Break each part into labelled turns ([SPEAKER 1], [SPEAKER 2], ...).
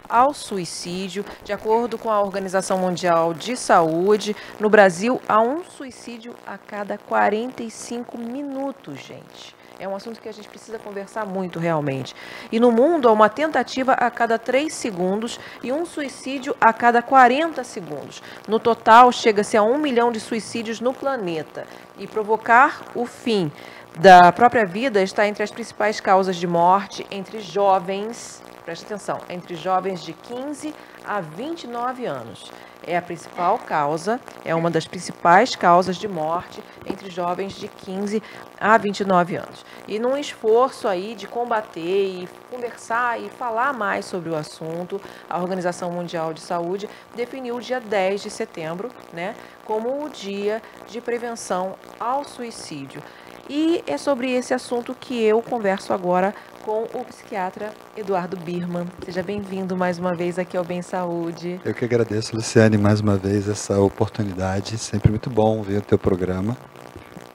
[SPEAKER 1] ao suicídio. De acordo com a Organização Mundial de Saúde, no Brasil há um suicídio a cada 45 minutos, gente. É um assunto que a gente precisa conversar muito, realmente. E no mundo, há uma tentativa a cada 3 segundos e um suicídio a cada 40 segundos. No total, chega-se a 1 milhão de suicídios no planeta. E provocar o fim da própria vida está entre as principais causas de morte entre jovens, preste atenção, entre jovens de 15 a 29 anos. É a principal causa, é uma das principais causas de morte entre jovens de 15 a 29 anos. E num esforço aí de combater e conversar e falar mais sobre o assunto, a Organização Mundial de Saúde definiu o dia 10 de setembro, né, como o Dia de Prevenção ao Suicídio. E é sobre esse assunto que eu converso agora com o psiquiatra Eduardo Birman. Seja bem-vindo mais uma vez aqui ao Bem Saúde.
[SPEAKER 2] Eu que agradeço, Luciane, mais uma vez essa oportunidade. Sempre muito bom ver o teu programa.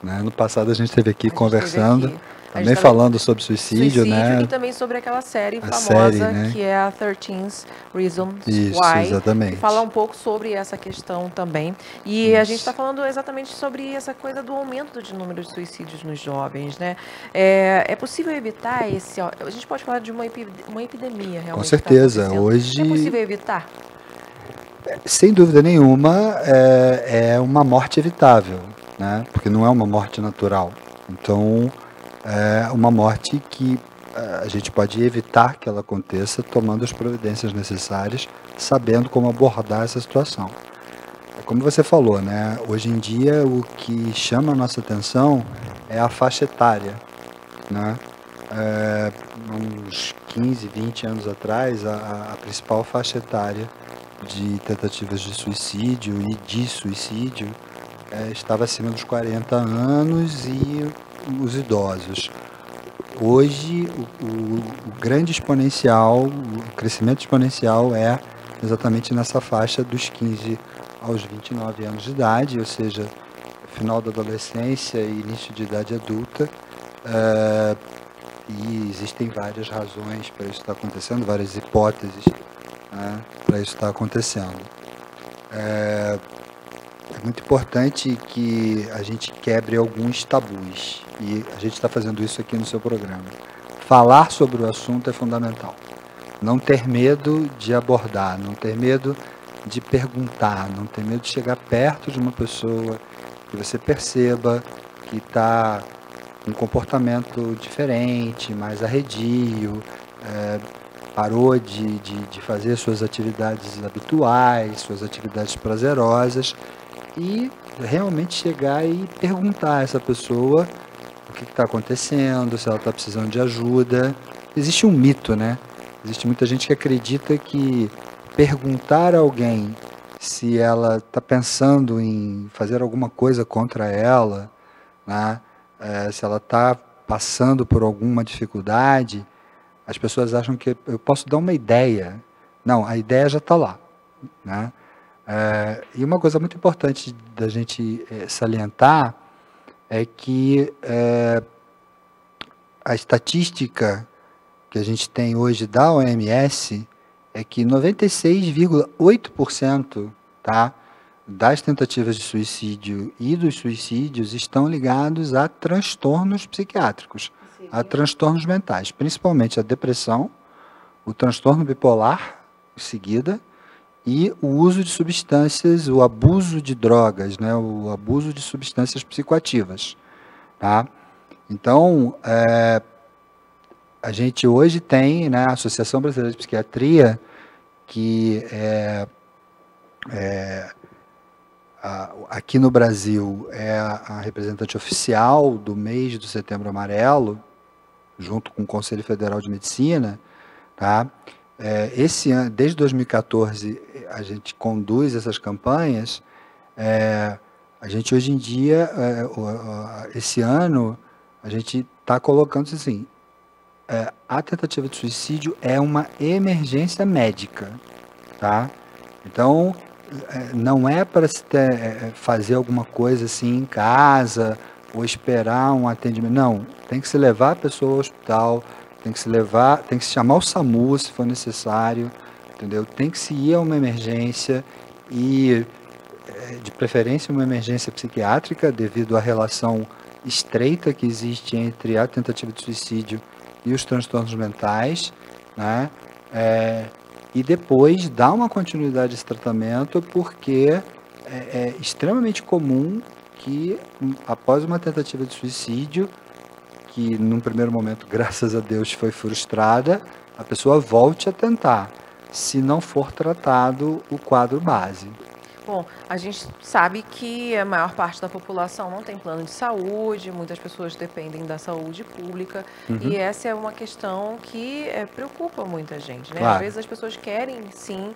[SPEAKER 2] Né? No passado a gente esteve aqui conversando, também falando sobre suicídio, né?
[SPEAKER 1] E também sobre aquela série famosa,
[SPEAKER 2] série, né?
[SPEAKER 1] Que é a 13 Reasons
[SPEAKER 2] Isso,
[SPEAKER 1] Why.
[SPEAKER 2] exatamente.
[SPEAKER 1] Que fala um pouco sobre essa questão também. E a gente está falando exatamente sobre essa coisa do aumento de número de suicídios nos jovens, né? É possível evitar esse... A gente pode falar de uma epidemia, realmente.
[SPEAKER 2] Com certeza. Hoje...
[SPEAKER 1] É possível evitar?
[SPEAKER 2] Sem dúvida nenhuma, é uma morte evitável, né? Porque não é uma morte natural. Então, é uma morte que a gente pode evitar que ela aconteça tomando as providências necessárias, sabendo como abordar essa situação. Como você falou, né? Hoje em dia o que chama a nossa atenção é a faixa etária, né? Uns 15, 20 anos atrás, a principal faixa etária de tentativas de suicídio e de suicídio estava acima dos 40 anos e os idosos. Hoje, o grande exponencial, o crescimento exponencial é exatamente nessa faixa dos 15 aos 29 anos de idade, ou seja, final da adolescência e início de idade adulta. E existem várias razões para isso estar acontecendo, várias hipóteses, né, para isso estar acontecendo. É muito importante que a gente quebre alguns tabus, e a gente está fazendo isso aqui no seu programa. Falar sobre o assunto é fundamental. Não ter medo de abordar, não ter medo de perguntar, não ter medo de chegar perto de uma pessoa que você perceba que está com um comportamento diferente, mais arredio, parou de fazer suas atividades habituais, suas atividades prazerosas, e realmente chegar e perguntar a essa pessoa o que está acontecendo, se ela está precisando de ajuda. Existe um mito, né? Existe muita gente que acredita que perguntar a alguém se ela está pensando em fazer alguma coisa contra ela, né? Se ela está passando por alguma dificuldade, as pessoas acham que eu posso dar uma ideia. Não, a ideia já está lá, né? E uma coisa muito importante da gente salientar é que a estatística que a gente tem hoje da OMS é que 96,8%, tá, das tentativas de suicídio e dos suicídios estão ligados a transtornos psiquiátricos, a transtornos mentais, principalmente a depressão, o transtorno bipolar, em seguida, e o uso de substâncias, o abuso de drogas, né, o abuso de substâncias psicoativas, tá? Então, a gente hoje tem, né, a Associação Brasileira de Psiquiatria, que aqui no Brasil é a representante oficial do mês do Setembro Amarelo, junto com o Conselho Federal de Medicina, tá? Esse ano, desde 2014, a gente conduz essas campanhas. A gente hoje em dia, esse ano, a gente está colocando assim, a tentativa de suicídio é uma emergência médica, tá? Então, não é para se fazer alguma coisa assim em casa ou esperar um atendimento. Não, tem que se levar a pessoa ao hospital, tem que se chamar o SAMU se for necessário, entendeu? Tem que se ir a uma emergência e, de preferência, uma emergência psiquiátrica, devido à relação estreita que existe entre a tentativa de suicídio e os transtornos mentais, né? E depois dar uma continuidade a esse tratamento, porque é extremamente comum que, após uma tentativa de suicídio, que num primeiro momento, graças a Deus, foi frustrada, a pessoa volte a tentar, se não for tratado o quadro base.
[SPEAKER 1] Bom, a gente sabe que a maior parte da população não tem plano de saúde, muitas pessoas dependem da saúde pública, e essa é uma questão que preocupa muita gente, né?
[SPEAKER 2] Claro.
[SPEAKER 1] Às vezes as pessoas querem, sim,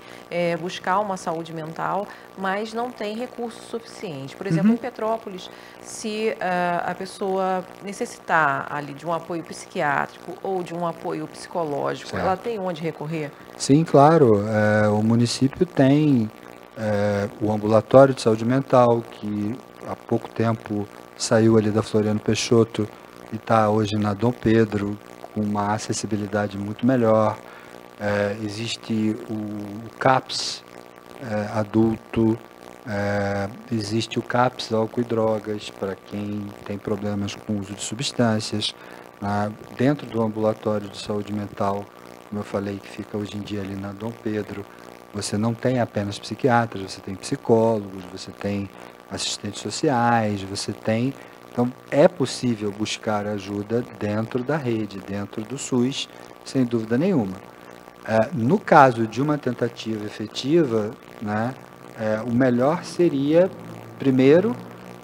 [SPEAKER 1] buscar uma saúde mental, mas não tem recurso suficiente. Por exemplo, em Petrópolis, se a pessoa necessitar ali de um apoio psiquiátrico ou de um apoio psicológico,
[SPEAKER 2] Certo.
[SPEAKER 1] ela tem onde recorrer?
[SPEAKER 2] Sim, claro. O município tem o ambulatório de saúde mental, que há pouco tempo saiu ali da Floriano Peixoto e está hoje na Dom Pedro, com uma acessibilidade muito melhor. Existe o CAPS adulto, existe o CAPS álcool e drogas para quem tem problemas com o uso de substâncias. Dentro do ambulatório de saúde mental, como eu falei, que fica hoje em dia ali na Dom Pedro, você não tem apenas psiquiatras, você tem psicólogos, você tem assistentes sociais, você tem... Então, é possível buscar ajuda dentro da rede, dentro do SUS, sem dúvida nenhuma. No caso de uma tentativa efetiva, né, o melhor seria, primeiro,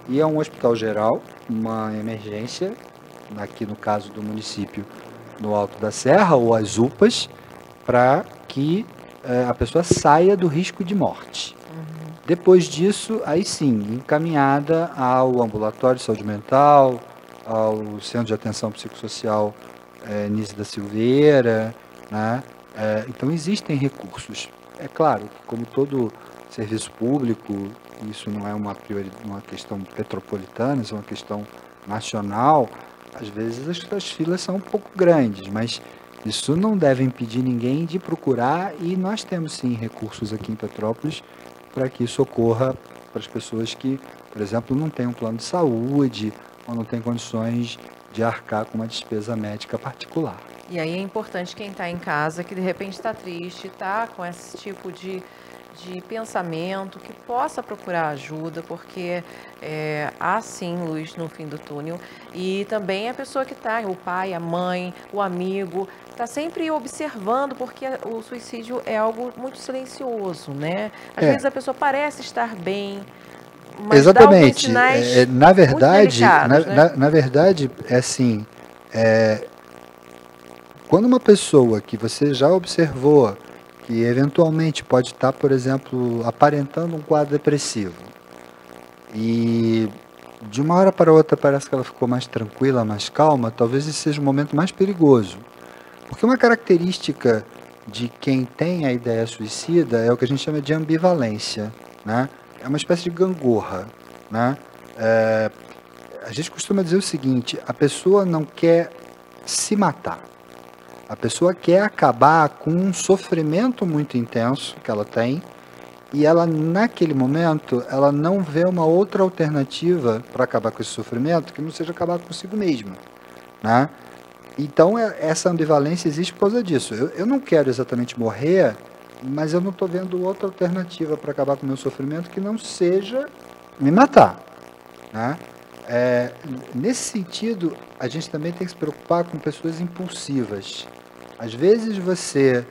[SPEAKER 2] ir a um hospital geral, uma emergência, aqui no caso do município, no Alto da Serra, ou as UPAs, para que a pessoa saia do risco de morte. Depois disso, aí sim, encaminhada ao ambulatório de saúde mental, ao Centro de Atenção Psicossocial Nise da Silveira, né? Então existem recursos. É claro, como todo serviço público, isso não é uma questão petropolitana, isso é uma questão nacional, às vezes as filas são um pouco grandes, mas isso não deve impedir ninguém de procurar, e nós temos sim recursos aqui em Petrópolis para que isso ocorra para as pessoas que, por exemplo, não têm um plano de saúde ou não têm condições de arcar com uma despesa médica particular.
[SPEAKER 1] E aí é importante quem está em casa, que de repente está triste, está com esse tipo de pensamento, que possa procurar ajuda, porque há sim luz no fim do túnel. E também a pessoa que está, o pai, a mãe, o amigo, está sempre observando, porque o suicídio é algo muito silencioso, né? Às vezes a pessoa parece estar bem, mas
[SPEAKER 2] exatamente.
[SPEAKER 1] dá alguns sinais
[SPEAKER 2] na verdade,
[SPEAKER 1] muito delicados, né?
[SPEAKER 2] na verdade, é assim, quando uma pessoa que você já observou que eventualmente pode estar, por exemplo, aparentando um quadro depressivo, e de uma hora para outra parece que ela ficou mais tranquila, mais calma, talvez esse seja o momento mais perigoso. Porque uma característica de quem tem a ideia suicida é o que a gente chama de ambivalência, né? É uma espécie de gangorra, né? A gente costuma dizer o seguinte: a pessoa não quer se matar. A pessoa quer acabar com um sofrimento muito intenso que ela tem, e ela, naquele momento, ela não vê uma outra alternativa para acabar com esse sofrimento que não seja acabar consigo mesma, né? Então, essa ambivalência existe por causa disso. Eu não quero exatamente morrer, mas eu não estou vendo outra alternativa para acabar com o meu sofrimento que não seja me matar, né? Nesse sentido, a gente também tem que se preocupar com pessoas impulsivas. Às vezes você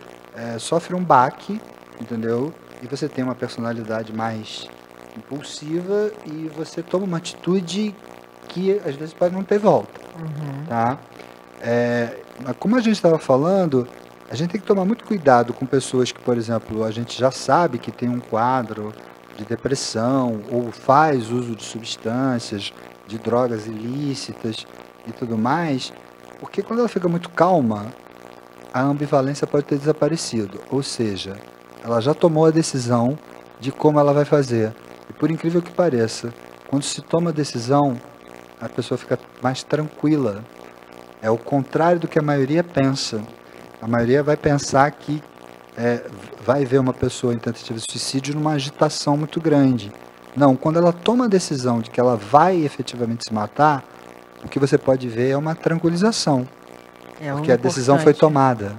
[SPEAKER 2] sofre um baque, entendeu? E você tem uma personalidade mais impulsiva e você toma uma atitude que às vezes pode não ter volta, tá? Como a gente estava falando, a gente tem que tomar muito cuidado com pessoas que, por exemplo, a gente já sabe que tem um quadro de depressão ou faz uso de substâncias, de drogas ilícitas e tudo mais, porque quando ela fica muito calma, a ambivalência pode ter desaparecido, ou seja, ela já tomou a decisão de como ela vai fazer. E por incrível que pareça, quando se toma a decisão, a pessoa fica mais tranquila. É o contrário do que a maioria pensa. A maioria vai pensar que vai ver uma pessoa em tentativa de suicídio numa agitação muito grande. Não, quando ela toma a decisão de que ela vai efetivamente se matar, o que você pode ver é uma tranquilização, porque a decisão foi tomada.